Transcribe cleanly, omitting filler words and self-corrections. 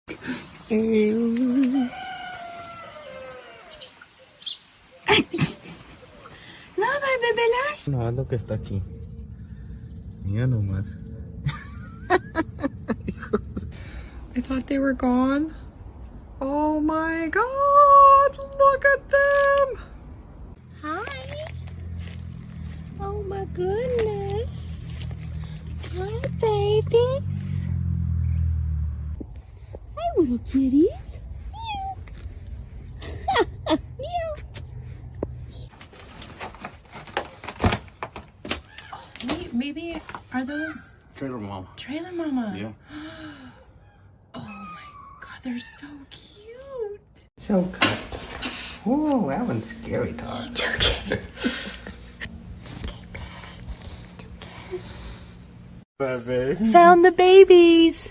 Ne haber bebeler? No, lo que está aquí. Mira nomás. I thought they were gone. Oh my God, look at them. Hi. Oh my goodness. Hi, babies. Hi, little kitties. Meow. Meow. Wait, maybe are those Trailer mama. trailer mama? Yeah. Oh my God, they're so cute. So good. Whoa, that one's scary, Todd. It's okay. Baby. Found the babies.